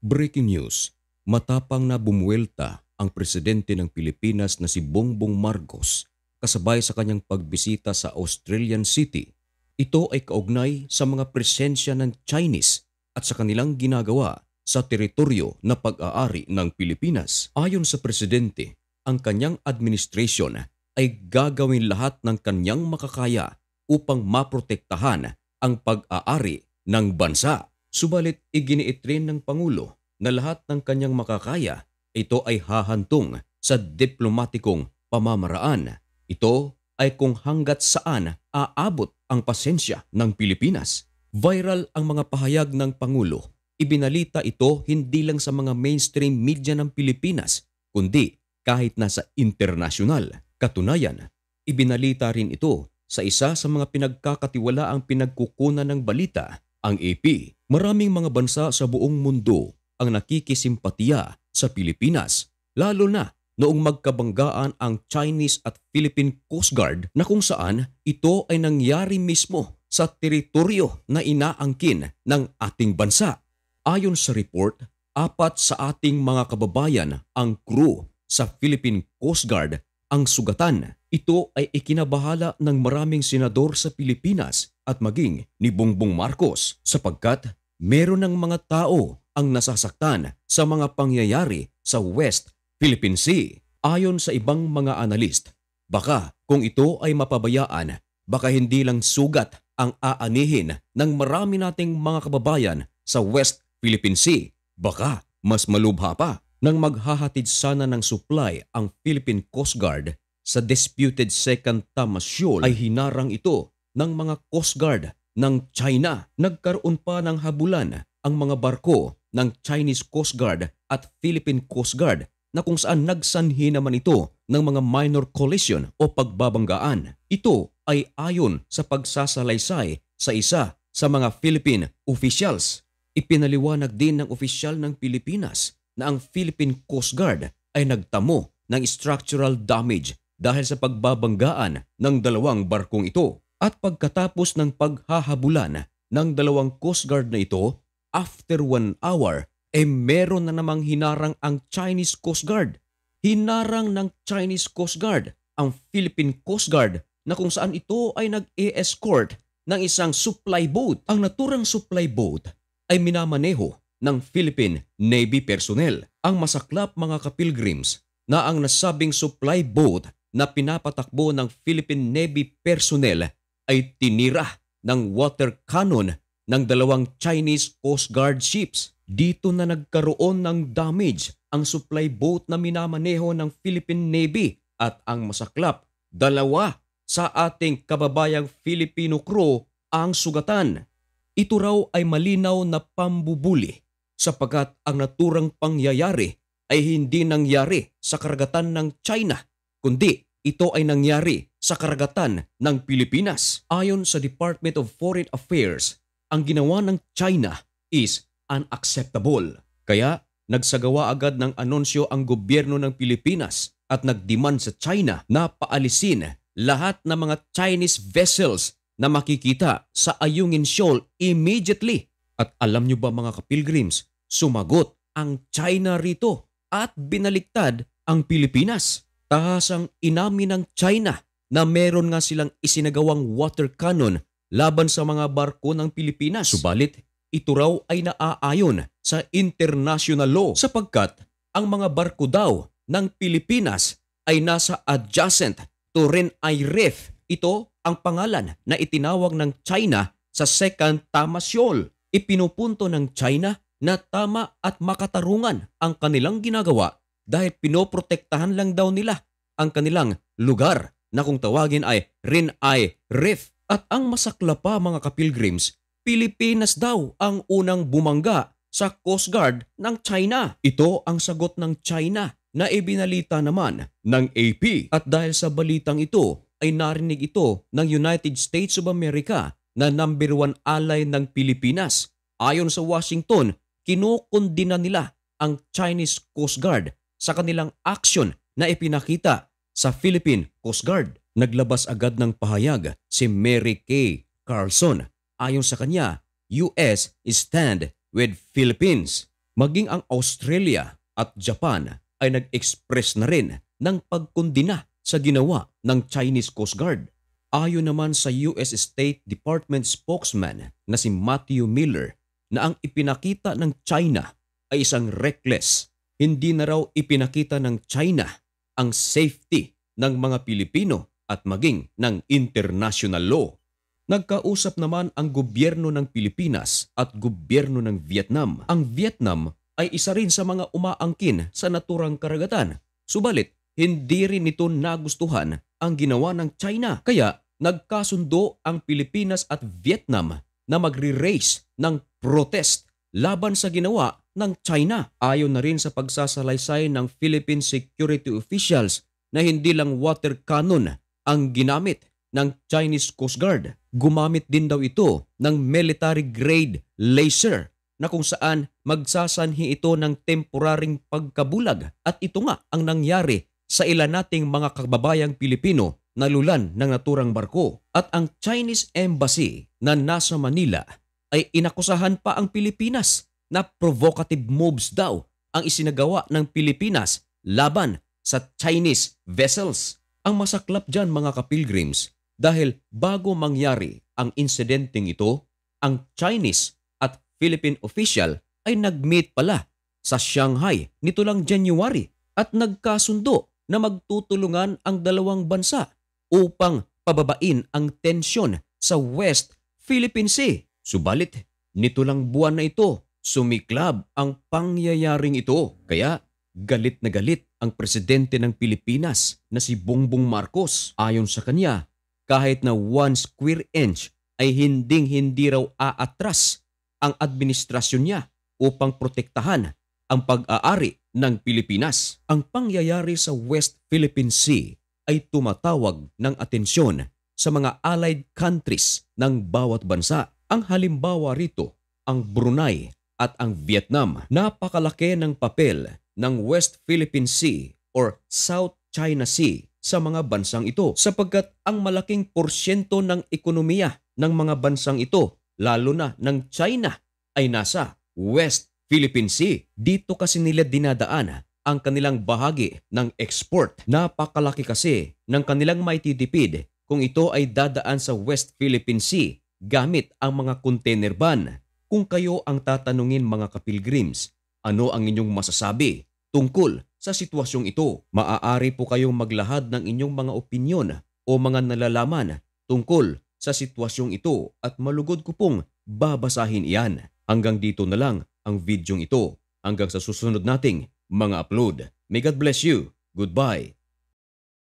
Breaking news, matapang na bumuwelta ang presidente ng Pilipinas na si Bongbong Marcos kasabay sa kanyang pagbisita sa Australian City. Ito ay kaugnay sa mga presensya ng Chinese at sa kanilang ginagawa sa teritoryo na pag-aari ng Pilipinas. Ayon sa presidente, ang kanyang administration ay gagawin lahat ng kanyang makakaya upang maprotektahan ang pag-aari ng bansa. Subalit iginiit rin ng Pangulo na lahat ng kanyang makakaya ito ay hahantong sa diplomatikong pamamaraan. Ito ay kung hanggat saan aabot ang pasensya ng Pilipinas. Viral ang mga pahayag ng Pangulo. Ibinalita ito hindi lang sa mga mainstream media ng Pilipinas, kundi kahit nasa internasyonal. Katunayan, ibinalita rin ito sa isa sa mga pinagkakatiwalaang pinagkukunan ng balita, ang AP. Maraming mga bansa sa buong mundo ang nakikisimpatiya sa Pilipinas, lalo na noong magkabanggaan ang Chinese at Philippine Coast Guard na kung saan ito ay nangyari mismo sa teritoryo na inaangkin ng ating bansa. Ayon sa report, 4 sa ating mga kababayan ang crew sa Philippine Coast Guard ang sugatan. Ito ay ikinabahala ng maraming senador sa Pilipinas at maging ni Bongbong Marcos sapagkat meron ng mga tao ang nasasaktan sa mga pangyayari sa West Philippine Sea. Ayon sa ibang mga analist, baka kung ito ay mapabayaan, baka hindi lang sugat ang aanihin ng marami nating mga kababayan sa West Philippine Sea. Baka mas malubha pa nang maghahatid sana ng supply ang Philippine Coast Guard sa disputed Second Tamas Shoal ay hinarang ito ng mga Coast Guard ng China. Nagkaroon pa ng habulan ang mga barko ng Chinese Coast Guard at Philippine Coast Guard na kung saan nagsanhi naman ito ng mga minor collision o pagbabanggaan. Ito ay ayon sa pagsasalaysay sa isa sa mga Philippine officials. Ipinaliwanag din ng opisyal ng Pilipinas na ang Philippine Coast Guard ay nagtamo ng structural damage dahil sa pagbabanggaan ng 2 barkong ito. At pagkatapos ng paghahabulan ng 2 Coast Guard na ito, after 1 hour, meron na namang hinarang ang Chinese Coast Guard. Hinarang ng Chinese Coast Guard ang Philippine Coast Guard na kung saan ito ay nag-e-escort ng isang supply boat. Ang naturang supply boat ay minamaneho ng Philippine Navy personnel. Ang masaklap mga kapilgrims na ang nasabing supply boat na pinapatakbo ng Philippine Navy personnel ay tinira ng water cannon ng 2 Chinese Coast Guard ships. Dito na nagkaroon ng damage ang supply boat na minamaneho ng Philippine Navy at ang masaklap, 2 sa ating kababayang Filipino crew ang sugatan. Ito raw ay malinaw na pambubuli sapagkat ang naturang pangyayari ay hindi nangyari sa karagatan ng China, kundi ito ay nangyari sa karagatan ng Pilipinas. Ayon sa Department of Foreign Affairs, ang ginawa ng China is unacceptable. Kaya nagsagawa agad ng anunsyo ang gobyerno ng Pilipinas at nagdemand sa China na paalisin lahat ng mga Chinese vessels na makikita sa Ayungin Shoal immediately. At alam nyo ba mga kapilgrims, sumagot ang China rito at binaliktad ang Pilipinas. Tahasang inamin ng China na meron nga silang isinagawang water cannon laban sa mga barko ng Pilipinas. Subalit, ito raw ay naaayon sa international law sapagkat ang mga barko daw ng Pilipinas ay nasa adjacent to Renai Reef. Ito ang pangalan na itinawag ng China sa Second Tamas Shoal. Ipinupunto ng China na tama at makatarungan ang kanilang ginagawa dahil pinoprotektahan lang daw nila ang kanilang lugar na kung tawagin ay Renai Reef. At ang masakla pa mga kapilgrims, Pilipinas daw ang unang bumangga sa Coast Guard ng China. Ito ang sagot ng China na ibinalita naman ng AP. At dahil sa balitang ito ay narinig ito ng United States of America na number 1 ally ng Pilipinas. Ayon sa Washington, kinukondina nila ang Chinese Coast Guard sa kanilang aksyon na ipinakita sa Philippine Coast Guard. Naglabas agad ng pahayag si Mary Kay Carlson. Ayon sa kanya, US stand with Philippines. Maging ang Australia at Japan ay nag-express na rin ng pagkondina sa ginawa ng Chinese Coast Guard. Ayon naman sa US State Department spokesman na si Matthew Miller na ang ipinakita ng China ay isang reckless. Hindi na raw ipinakita ng China ang safety ng mga Pilipino at maging ng international law. Nagkausap naman ang gobyerno ng Pilipinas at gobyerno ng Vietnam. Ang Vietnam ay isa rin sa mga umaangkin sa naturang karagatan. Subalit, hindi rin nito nagustuhan ang ginawa ng China. Kaya nagkasundo ang Pilipinas at Vietnam na magre-raise ng protest laban sa ginawa ng China. Ayon na rin sa pagsasalaysay ng Philippine security officials na hindi lang water cannon ang ginamit ng Chinese Coast Guard. Gumamit din daw ito ng military grade laser na kung saan magsasanhi ito ng temporaring pagkabulag. At ito nga ang nangyari sa ilan nating mga kababayang Pilipino na lulan ng naturang barko. At ang Chinese Embassy na nasa Manila ay inakusahan pa ang Pilipinas na provocative moves daw ang isinagawa ng Pilipinas laban sa Chinese vessels. Ang masaklap dyan mga kapilgrims, dahil bago mangyari ang insidenteng ito, ang Chinese at Philippine official ay nag-meet pala sa Shanghai nito lang January at nagkasundo na magtutulungan ang dalawang bansa upang pababain ang tensyon sa West Philippine Sea. Subalit, nito lang buwan na ito, sumiklab ang pangyayaring ito. Kaya galit na galit ang presidente ng Pilipinas na si Bongbong Marcos. Ayon sa kanya, kahit na 1 square inch ay hindi raw aatras ang administrasyon niya upang protektahan ang pag-aari ng Pilipinas. Ang pangyayari sa West Philippine Sea ay tumatawag ng atensyon sa mga allied countries ng bawat bansa. Ang halimbawa rito, ang Brunei at ang Vietnam. Napakalaki ng papel ng West Philippine Sea or South China Sea sa mga bansang ito sapagkat ang malaking porsyento ng ekonomiya ng mga bansang ito, lalo na ng China, ay nasa West Philippine Sea. Dito kasi nila dinadaan ang kanilang bahagi ng export. Napakalaki kasi ng kanilang maititipid kung ito ay dadaan sa West Philippine Sea gamit ang mga container van. Kung kayo ang tatanungin mga kapilgrims, ano ang inyong masasabi tungkol sa sitwasyong ito? Maaari po kayong maglahad ng inyong mga opinyon o mga nalalaman tungkol sa sitwasyong ito at malugod ko pong babasahin iyan. Hanggang dito na lang ang videong ito. Hanggang sa susunod nating mga upload. May God bless you. Goodbye.